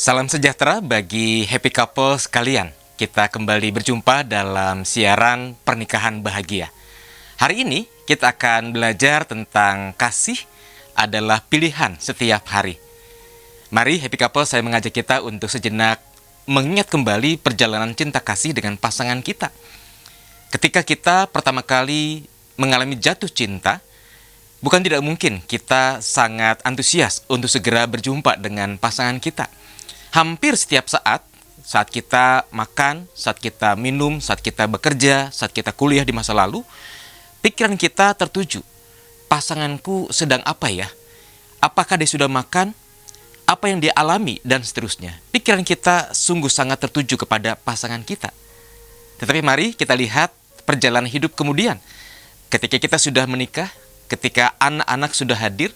Salam sejahtera bagi happy couple sekalian. Kita kembali berjumpa dalam siaran Pernikahan Bahagia. Hari ini kita akan belajar tentang kasih adalah pilihan setiap hari. Mari happy couple, saya mengajak kita untuk sejenak mengingat kembali perjalanan cinta kasih dengan pasangan kita. Ketika kita pertama kali mengalami jatuh cinta, bukan tidak mungkin kita sangat antusias untuk segera berjumpa dengan pasangan kita. Hampir setiap saat kita makan, saat kita minum, saat kita bekerja, saat kita kuliah di masa lalu, pikiran kita tertuju. Pasanganku sedang apa ya? Apakah dia sudah makan? Apa yang dia alami? Dan seterusnya. Pikiran kita sungguh sangat tertuju kepada pasangan kita. Tetapi mari kita lihat perjalanan hidup kemudian. Ketika kita sudah menikah, ketika anak-anak sudah hadir,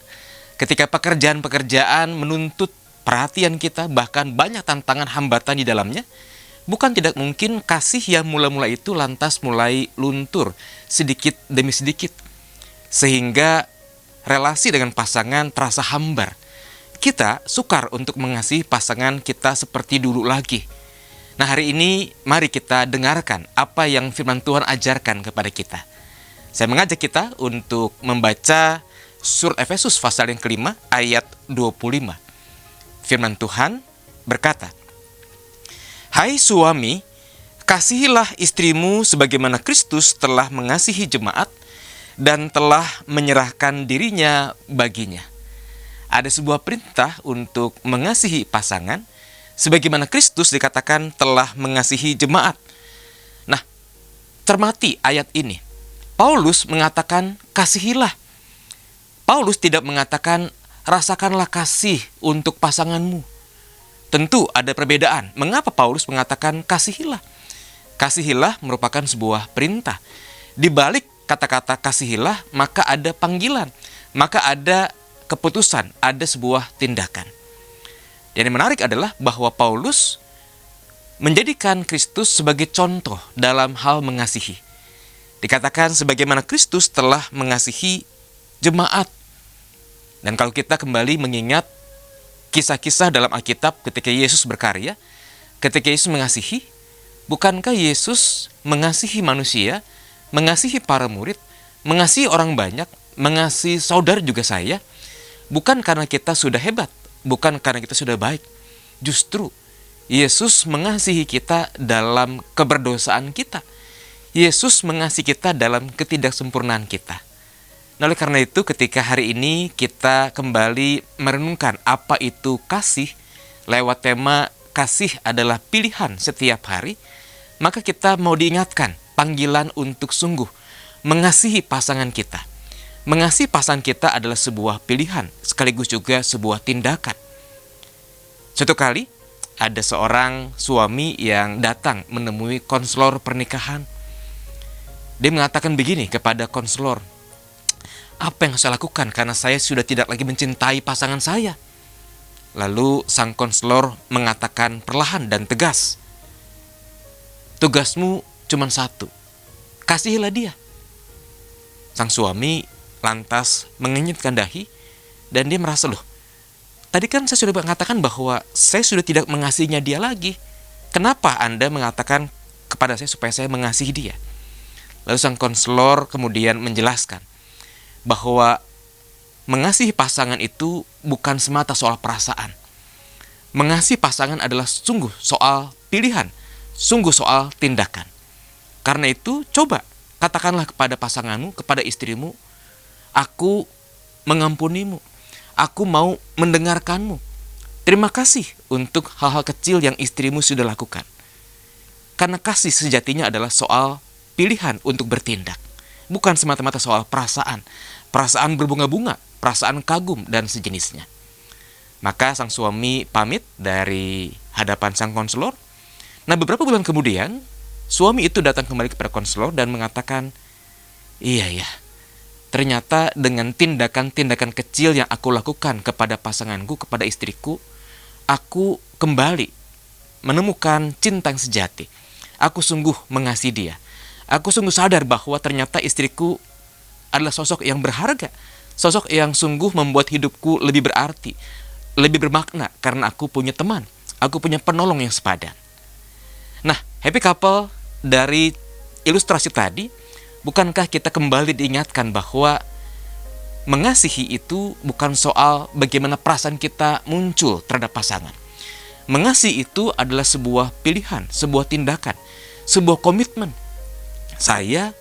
ketika pekerjaan-pekerjaan menuntut perhatian kita, bahkan banyak tantangan hambatan di dalamnya, bukan tidak mungkin kasih yang mula-mula itu lantas mulai luntur sedikit demi sedikit. Sehingga relasi dengan pasangan terasa hambar. Kita sukar untuk mengasihi pasangan kita seperti dulu lagi. Nah, hari ini mari kita dengarkan apa yang firman Tuhan ajarkan kepada kita. Saya mengajak kita untuk membaca surat Efesus pasal yang kelima ayat 25. Firman Tuhan berkata, "Hai suami, kasihilah istrimu sebagaimana Kristus telah mengasihi jemaat dan telah menyerahkan dirinya baginya." Ada sebuah perintah untuk mengasihi pasangan sebagaimana Kristus dikatakan telah mengasihi jemaat. Nah, cermati ayat ini. Paulus mengatakan kasihilah. Paulus tidak mengatakan rasakanlah kasih untuk pasanganmu. Tentu ada perbedaan. Mengapa Paulus mengatakan kasihilah? Kasihilah merupakan sebuah perintah. Di balik kata-kata kasihilah, maka ada panggilan, maka ada keputusan, ada sebuah tindakan. Dan yang menarik adalah bahwa Paulus menjadikan Kristus sebagai contoh dalam hal mengasihi. Dikatakan sebagaimana Kristus telah mengasihi jemaat. Dan kalau kita kembali mengingat kisah-kisah dalam Alkitab ketika Yesus berkarya, ketika Yesus mengasihi, bukankah Yesus mengasihi manusia, mengasihi para murid, mengasihi orang banyak, mengasihi saudara juga saya, bukan karena kita sudah hebat, bukan karena kita sudah baik. Justru Yesus mengasihi kita dalam keberdosaan kita. Yesus mengasihi kita dalam ketidaksempurnaan kita. Nah, oleh karena itu ketika hari ini kita kembali merenungkan apa itu kasih lewat tema kasih adalah pilihan setiap hari, maka kita mau diingatkan panggilan untuk sungguh mengasihi pasangan kita. Mengasihi pasangan kita adalah sebuah pilihan sekaligus juga sebuah tindakan. Suatu kali ada seorang suami yang datang menemui konselor pernikahan. Dia mengatakan begini kepada konselor, "Apa yang saya lakukan karena saya sudah tidak lagi mencintai pasangan saya?" Lalu sang konselor mengatakan perlahan dan tegas, "Tugasmu cuma satu, kasihilah dia." Sang suami lantas mengenyitkan dahi dan dia merasa, "Loh, tadi kan saya sudah mengatakan bahwa saya sudah tidak mengasihinya dia lagi. Kenapa Anda mengatakan kepada saya supaya saya mengasihi dia?" Lalu sang konselor kemudian menjelaskan bahwa mengasihi pasangan itu bukan semata soal perasaan. Mengasihi pasangan adalah sungguh soal pilihan, sungguh soal tindakan. Karena itu, coba katakanlah kepada pasanganmu, kepada istrimu, "Aku mengampunimu, aku mau mendengarkanmu. Terima kasih untuk hal-hal kecil yang istrimu sudah lakukan." Karena kasih sejatinya adalah soal pilihan untuk bertindak. Bukan semata-mata soal perasaan. Perasaan berbunga-bunga, perasaan kagum, dan sejenisnya. Maka sang suami pamit dari hadapan sang konselor. Nah, beberapa bulan kemudian, suami itu datang kembali kepada konselor dan mengatakan, "Iya ya, ternyata dengan tindakan-tindakan kecil yang aku lakukan kepada pasanganku, kepada istriku, aku kembali menemukan cinta yang sejati. Aku sungguh mengasihi dia. Aku sungguh sadar bahwa ternyata istriku adalah sosok yang berharga, sosok yang sungguh membuat hidupku lebih berarti, lebih bermakna karena aku punya teman, Aku punya penolong yang sepadan. Nah, happy couple dari ilustrasi tadi, bukankah kita kembali diingatkan bahwa mengasihi itu bukan soal bagaimana perasaan kita muncul terhadap pasangan. Mengasihi itu adalah sebuah pilihan, sebuah tindakan, sebuah komitmen. Saya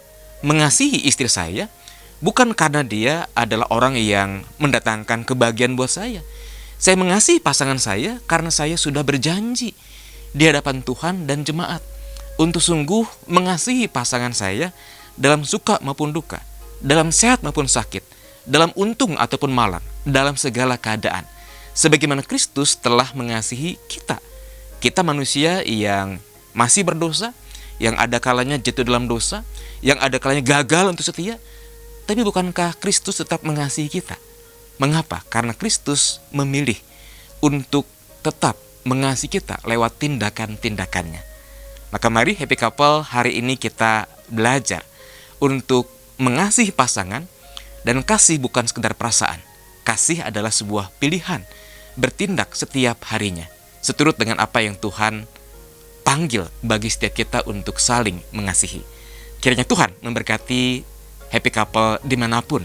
mengasihi istri saya bukan karena dia adalah orang yang mendatangkan kebahagiaan buat saya. Saya mengasihi pasangan saya karena saya sudah berjanji di hadapan Tuhan dan jemaat untuk sungguh mengasihi pasangan saya dalam suka maupun duka, dalam sehat maupun sakit, dalam untung ataupun malang, dalam segala keadaan. Sebagaimana Kristus telah mengasihi kita. Kita manusia yang masih berdosa, yang ada kalanya jatuh dalam dosa, yang ada kalanya gagal untuk setia. Tapi bukankah Kristus tetap mengasihi kita? Mengapa? Karena Kristus memilih untuk tetap mengasihi kita lewat tindakan-tindakannya. Maka mari happy couple hari ini kita belajar untuk mengasihi pasangan, dan kasih bukan sekedar perasaan. Kasih adalah sebuah pilihan, bertindak setiap harinya, seturut dengan apa yang Tuhan panggil bagi setiap kita untuk saling mengasihi. Kiranya Tuhan memberkati happy couple dimanapun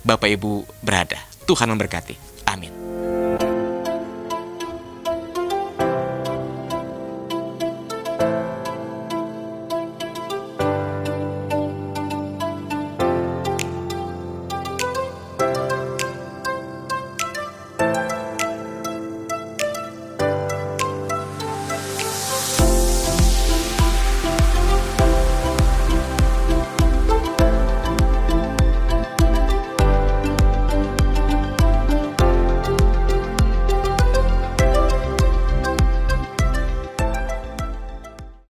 Bapak Ibu berada. Tuhan memberkati. Amin.